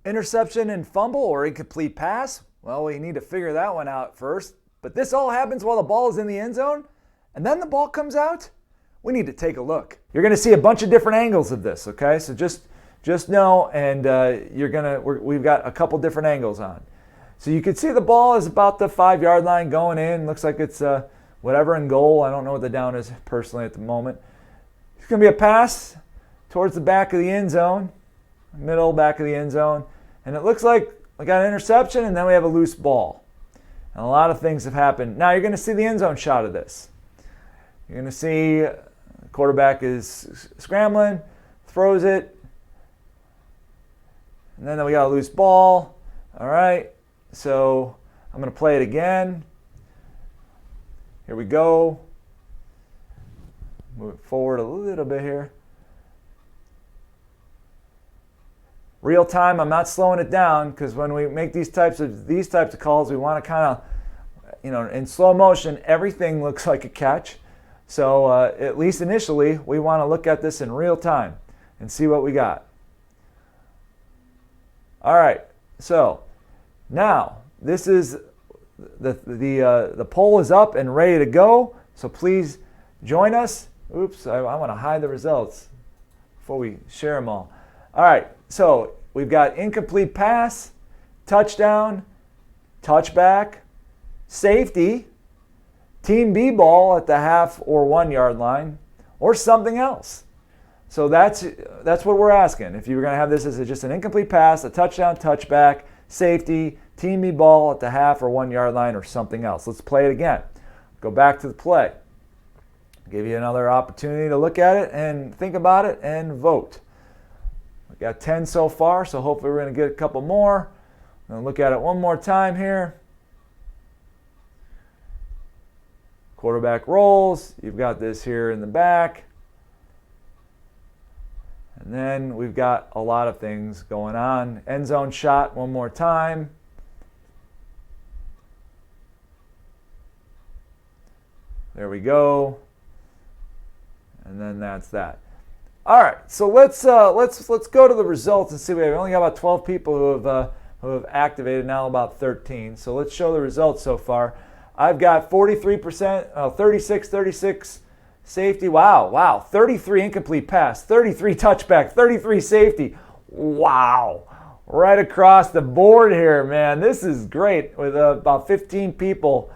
Interception and fumble or incomplete pass? Well, we need to figure that one out first. But this all happens while the ball is in the end zone, and then the ball comes out? We need to take a look. You're going to see a bunch of different angles of this, okay? So just know, and we've got a couple different angles on. So you can see the ball is about the 5-yard line going in. Looks like it's whatever in goal. I don't know what the down is personally at the moment. It's going to be a pass towards the back of the end zone, middle back of the end zone. And it looks like we got an interception and then we have a loose ball. And a lot of things have happened. Now you're going to see the end zone shot of this. You're going to see the quarterback is scrambling, throws it, and then we got a loose ball. All right, so I'm going to play it again. Here we go. Move it forward a little bit here. Real time, I'm not slowing it down because when we make these types of calls, we want to kind of, in slow motion, everything looks like a catch. So at least initially, we want to look at this in real time and see what we got. All right, so now this is the poll is up and ready to go. So please join us. Oops, I want to hide the results before we share them all. All right, so we've got incomplete pass, touchdown, touchback, safety, team B ball at the half or 1 yard line, or something else. So that's what we're asking. If you were going to have this as just an incomplete pass, a touchdown, touchback, safety, team B ball at the half or 1 yard line, or something else. Let's play it again. Go back to the play. Give you another opportunity to look at it and think about it and vote. We got 10 so far, so hopefully we're going to get a couple more. I'm going to look at it one more time here. Quarterback rolls. You've got this here in the back. And then we've got a lot of things going on. End zone shot one more time. There we go. And then that's that. All right, so let's go to the results and see. We only got about 12 people who have activated, now about 13. So let's show the results so far. I've got 43%, 36 safety. Wow. 33 incomplete pass, 33 touchback, 33 safety. Wow. Right across the board here, man. This is great with about 15 people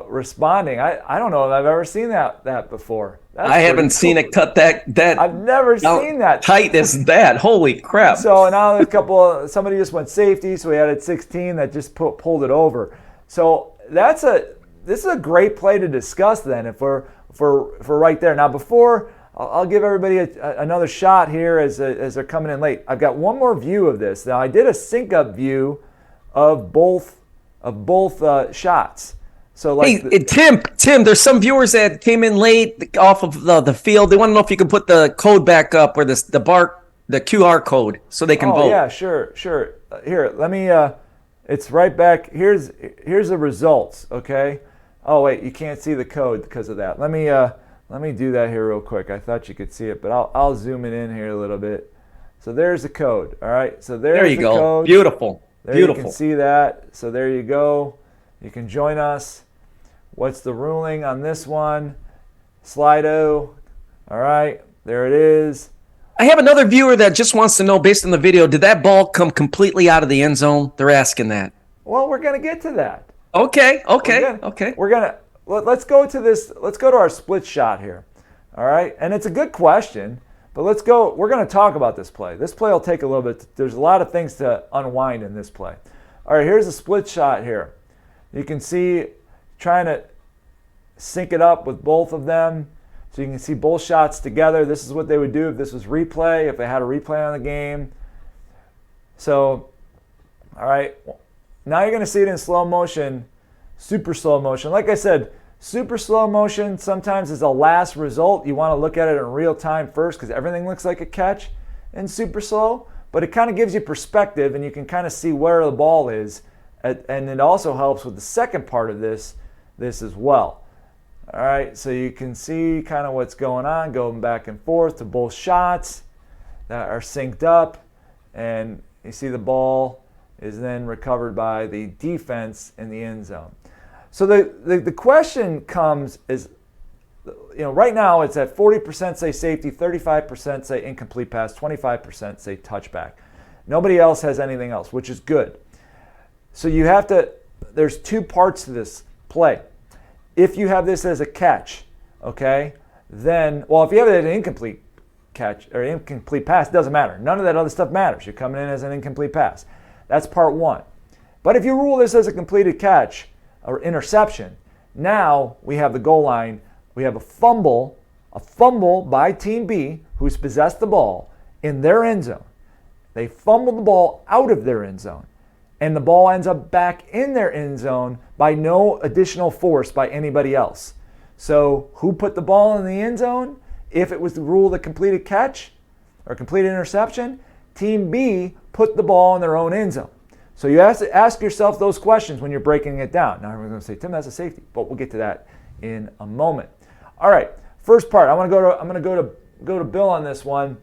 responding. I don't know if I've ever seen that before. I haven't seen it cut that. I've never seen that tight as that. Holy crap! So now there's a couple. Somebody just went safety, so we added 16 that just pulled it over. So this is a great play to discuss. Then, if we're right there now. Before I'll give everybody another shot here as they're coming in late. I've got one more view of this. Now I did a sync up view of both shots. So Tim, there's some viewers that came in late off of the field. They want to know if you can put the code back up or the QR code so they can vote. Oh yeah, sure. Here, let me. It's right back. Here's the results. Okay. Oh wait, you can't see the code because of that. Let me do that here real quick. I thought you could see it, but I'll zoom it in here a little bit. So there's the code. All right. So there you go. Code. Beautiful. You can see that. So there you go. You can join us. What's the ruling on this one? Slido. All right, there it is. I have another viewer that just wants to know, based on the video, did that ball come completely out of the end zone? They're asking that. Well, we're going to get to that. Okay. Let's go to this. Let's go to our split shot here. All right, and it's a good question, but let's go. We're going to talk about this play. This play will take a little bit. There's a lot of things to unwind in this play. All right, here's a split shot here. You can see trying to sync it up with both of them so you can see both shots together. This is what they would do if this was replay, if they had a replay on the game. So, all right, now you're going to see it in slow motion, super slow motion. Like I said, super slow motion sometimes is a last result. You want to look at it in real time first because everything looks like a catch in super slow, but it kind of gives you perspective and you can kind of see where the ball is. And it also helps with the second part of this as well. All right, so you can see kind of what's going on, going back and forth to both shots that are synced up. And You see the ball is then recovered by the defense in the end zone. So the question comes is, right now it's at 40% say safety, 35% say incomplete pass, 25% say touchback. Nobody else has anything else, which is good. So there's two parts to this play. If you have this as a catch, okay, then, if you have it as an incomplete catch or incomplete pass, it doesn't matter. None of that other stuff matters. You're coming in as an incomplete pass. That's part one. But if you rule this as a completed catch or interception, now we have the goal line. We have a fumble by Team B, who's possessed the ball in their end zone. They fumble the ball out of their end zone, and the ball ends up back in their end zone by no additional force by anybody else. So who put the ball in the end zone? If it was the rule of the completed catch or completed interception, Team B put the ball in their own end zone. So you have to ask yourself those questions when you're breaking it down. Now everyone's going to say, Tim, that's a safety, but we'll get to that in a moment. All right, first part. I'm going to go to Bill on this one.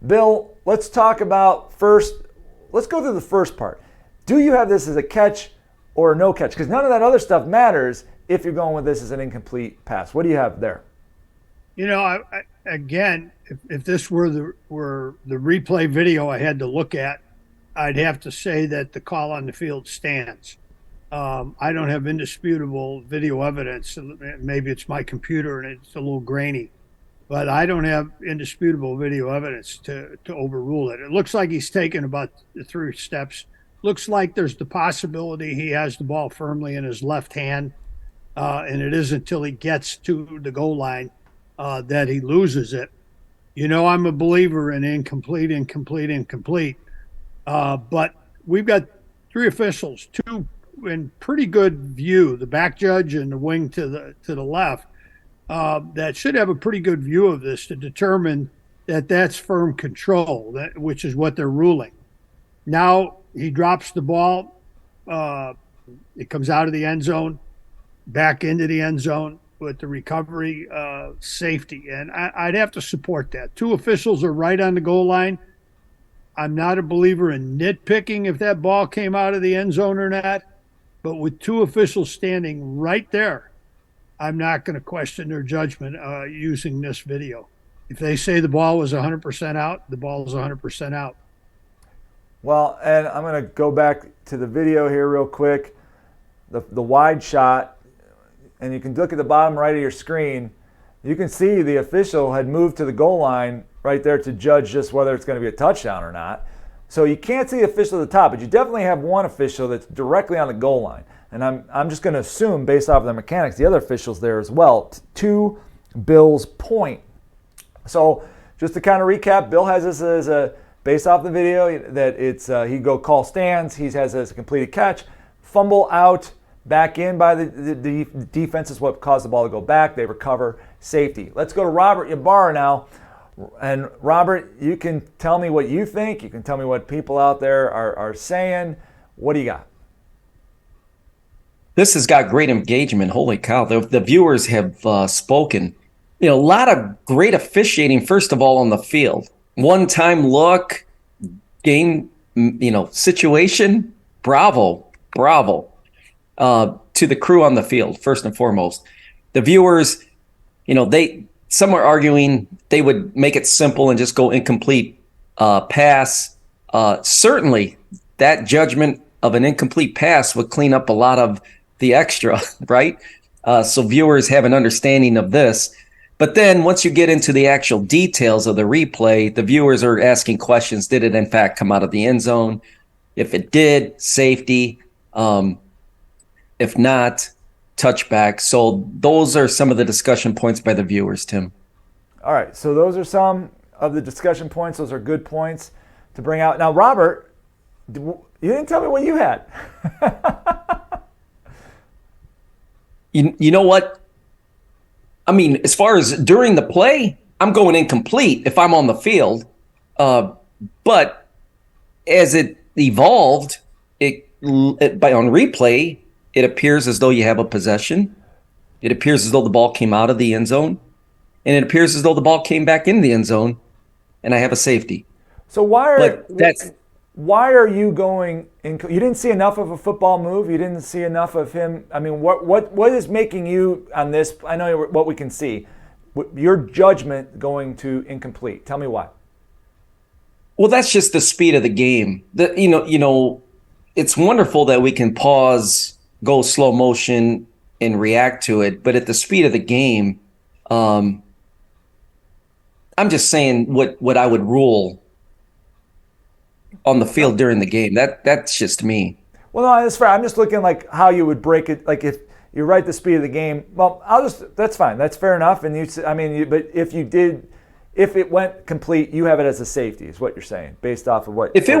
Bill, let's talk about first. Let's go through the first part. Do you have this as a catch or no catch? Because none of that other stuff matters if you're going with this as an incomplete pass. What do you have there? Again, if this were the replay video I had to look at, I'd have to say that the call on the field stands. I don't have indisputable video evidence. Maybe it's my computer and it's a little grainy, but I don't have indisputable video evidence to overrule it. It looks like he's taken about 3 steps. Looks like there's the possibility he has the ball firmly in his left hand, and it isn't until he gets to the goal line that he loses it. I'm a believer in incomplete. But we've got 3 officials, 2 in pretty good view, the back judge and the wing to the left, that should have a pretty good view of this to determine that that's firm control, which is what they're ruling. Now he drops the ball. It comes out of the end zone, back into the end zone with the recovery safety. And I'd have to support that. 2 officials are right on the goal line. I'm not a believer in nitpicking if that ball came out of the end zone or not. But with 2 officials standing right there, I'm not going to question their judgment using this video. If they say the ball was 100% out, the ball is 100% out. Well, and I'm going to go back to the video here real quick. The wide shot, and you can look at the bottom right of your screen. You can see the official had moved to the goal line right there to judge just whether it's going to be a touchdown or not. So you can't see the official at the top, but you definitely have one official that's directly on the goal line. And I'm just going to assume, based off of the mechanics, the other officials there as well, to Bill's point. So just to kind of recap, Bill has this as a, based off the video, that it's he go call stands, he has as a completed catch, fumble out, back in by the defense is what caused the ball to go back. They recover, safety. Let's go to Robert Ybarra now. And Robert, you can tell me what you think. You can tell me what people out there are saying. What do you got? This has got great engagement. Holy cow. The viewers have spoken. A lot of great officiating, first of all, on the field. One-time look, game, situation. Bravo. To the crew on the field, first and foremost. The viewers, some are arguing they would make it simple and just go incomplete pass. Certainly, that judgment of an incomplete pass would clean up a lot of the extra, right? So viewers have an understanding of this. But then once you get into the actual details of the replay, the viewers are asking questions. Did it, in fact, come out of the end zone? If it did, safety. If not, touchback. So those are some of the discussion points by the viewers, Tim. All right, so those are some of the discussion points. Those are good points to bring out. Now, Robert, you didn't tell me what you had. You know what? I mean, as far as during the play, I'm going incomplete if I'm on the field. But as it evolved, on replay, it appears as though you have a possession. It appears as though the ball came out of the end zone. And it appears as though the ball came back into the end zone, and I have a safety. So why But that's why are you going in? You didn't see enough of a football move. You didn't see enough of him. I mean, what is making you on this? I know what we can see. Your judgment going to incomplete. Tell me why. well, that's just the speed of the game. It's wonderful that we can pause, go slow motion, and react to it. But at the speed of the game, I'm just saying what I would rule on the field during the game. That's just me. Well, no, that's fair. I'm just looking like how you would break it. Like if you're right, the speed of the game. Well, that's fine. That's fair enough. And but if it went complete, you have it as a safety, is what you're saying, based off of what. Obviously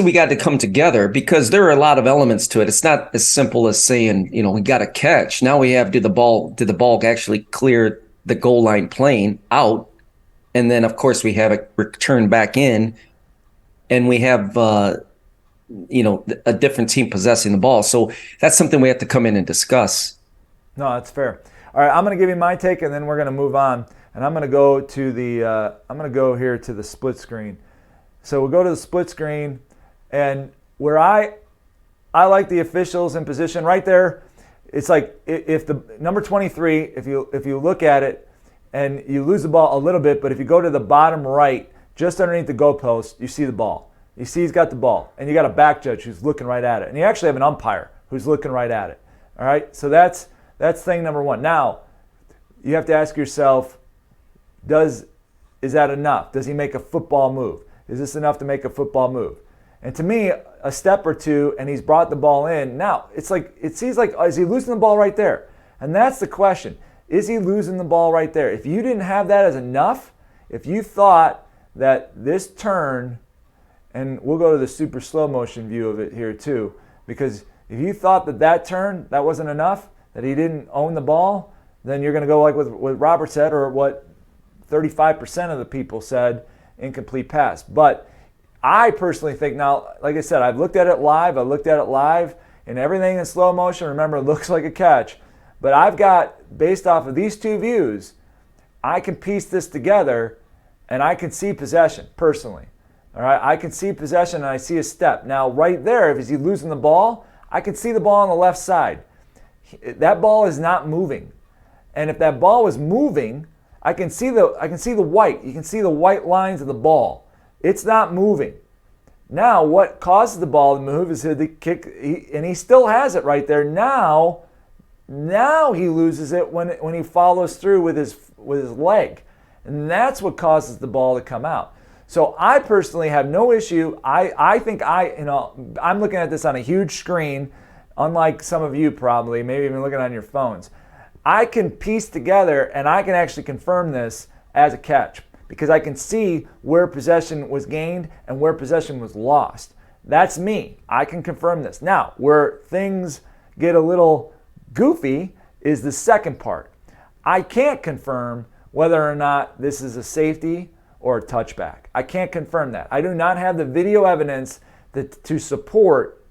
we got to come together because there are a lot of elements to it. It's not as simple as saying, we got to catch. Now we have, did the ball actually clear the goal line plane out? And then of course we have it return back in, and we have, a different team possessing the ball. So that's something we have to come in and discuss. No, that's fair. All right, I'm going to give you my take, and then we're going to move on. And I'm going to go to here to the split screen. So we'll go to the split screen, and where I like the officials in position right there. It's like if the number 23, if you look at it, and you lose the ball a little bit, but if you go to the bottom right, just underneath the goalpost, you see the ball. You see he's got the ball, and you got a back judge who's looking right at it, and you actually have an umpire who's looking right at it. All right, so that's thing number one. Now, you have to ask yourself, is that enough? Does he make a football move? Is this enough to make a football move? And to me, a step or two, and he's brought the ball in. Now, it seems like, is he losing the ball right there? And that's the question. Is he losing the ball right there? If you didn't have that as enough, if you thought that this turn, and we'll go to the super slow motion view of it here too, because if you thought that turn, that wasn't enough, that he didn't own the ball, then you're going to go like what Robert said, or what 35% of the people said, incomplete pass. But I personally think now, like I said, I've looked at it live, and everything in slow motion, remember, it looks like a catch. But I've got, based off of these two views, I can piece this together, and I can see possession, personally. All right, I can see possession, and I see a step. Now, right there, if he's losing the ball, I can see the ball on the left side. That ball is not moving. And if that ball was moving, I can see the white. You can see the white lines of the ball. It's not moving. Now, what causes the ball to move is the kick, and he still has it right there. Now he loses it when he follows through with his leg. And that's what causes the ball to come out. So I personally have no issue. I think I'm looking at this on a huge screen, unlike some of you probably, maybe even looking on your phones. I can piece together, and I can actually confirm this as a catch, because I can see where possession was gained and where possession was lost. That's me. I can confirm this. Now, where things get a little goofy is the second part. I can't confirm whether or not this is a safety or a touchback. I can't confirm that. I do not have the video evidence to support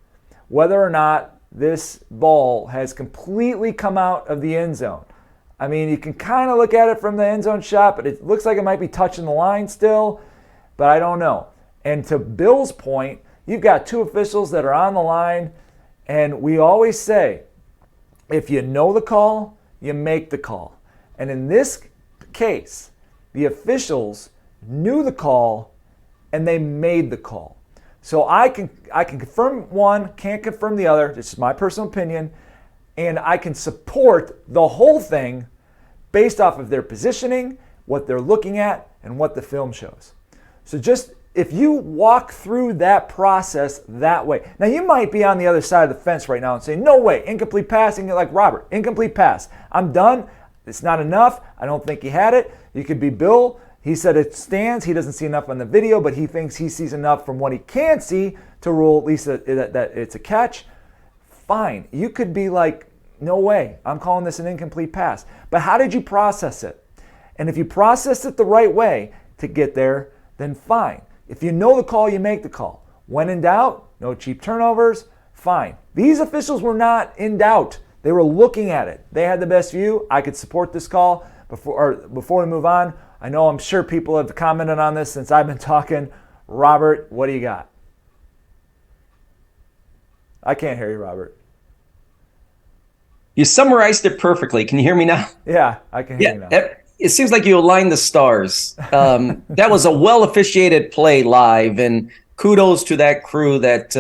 whether or not this ball has completely come out of the end zone. I mean, you can kind of look at it from the end zone shot, but it looks like it might be touching the line still, but I don't know. And to Bill's point, you've got two officials that are on the line, and we always say, if you know the call, you make the call. And in this case, the officials knew the call and they made the call. So I can confirm one, can't confirm the other. This is my personal opinion. And I can support the whole thing based off of their positioning, what they're looking at, and what the film shows. So just if you walk through that process that way. Now you might be on the other side of the fence right now and say, no way, incomplete passing, like Robert, incomplete pass. I'm done. It's not enough. I don't think he had it. You could be Bill. He said it stands. He doesn't see enough on the video, but he thinks he sees enough from what he can see to rule at least that it's a catch. Fine. You could be like, no way. I'm calling this an incomplete pass. But how did you process it? And if you processed it the right way to get there, then fine. If you know the call, you make the call. When in doubt, no cheap turnovers, fine. These officials were not in doubt. They were looking at it. They had the best view. I could support this call. Before we move on, I know I'm sure people have commented on this since I've been talking. Robert, what do you got? I can't hear you, Robert. You summarized it perfectly. Can you hear me now? Yeah, I can hear you now. It seems like you aligned the stars. That was a well-officiated play live, and kudos to that crew that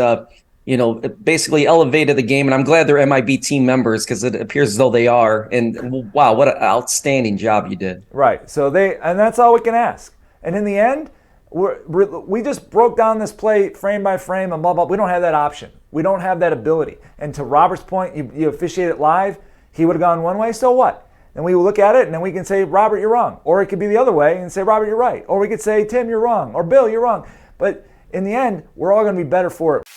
basically elevated the game. And I'm glad they're MIB team members because it appears as though they are. And wow, what an outstanding job you did. Right. So and that's all we can ask. And in the end, we just broke down this play frame by frame and blah, blah. We don't have that option. We don't have that ability. And to Robert's point, you officiate it live. He would have gone one way. So what? Then we will look at it and then we can say, Robert, you're wrong. Or it could be the other way and say, Robert, you're right. Or we could say, Tim, you're wrong. Or Bill, you're wrong. But in the end, we're all going to be better for it.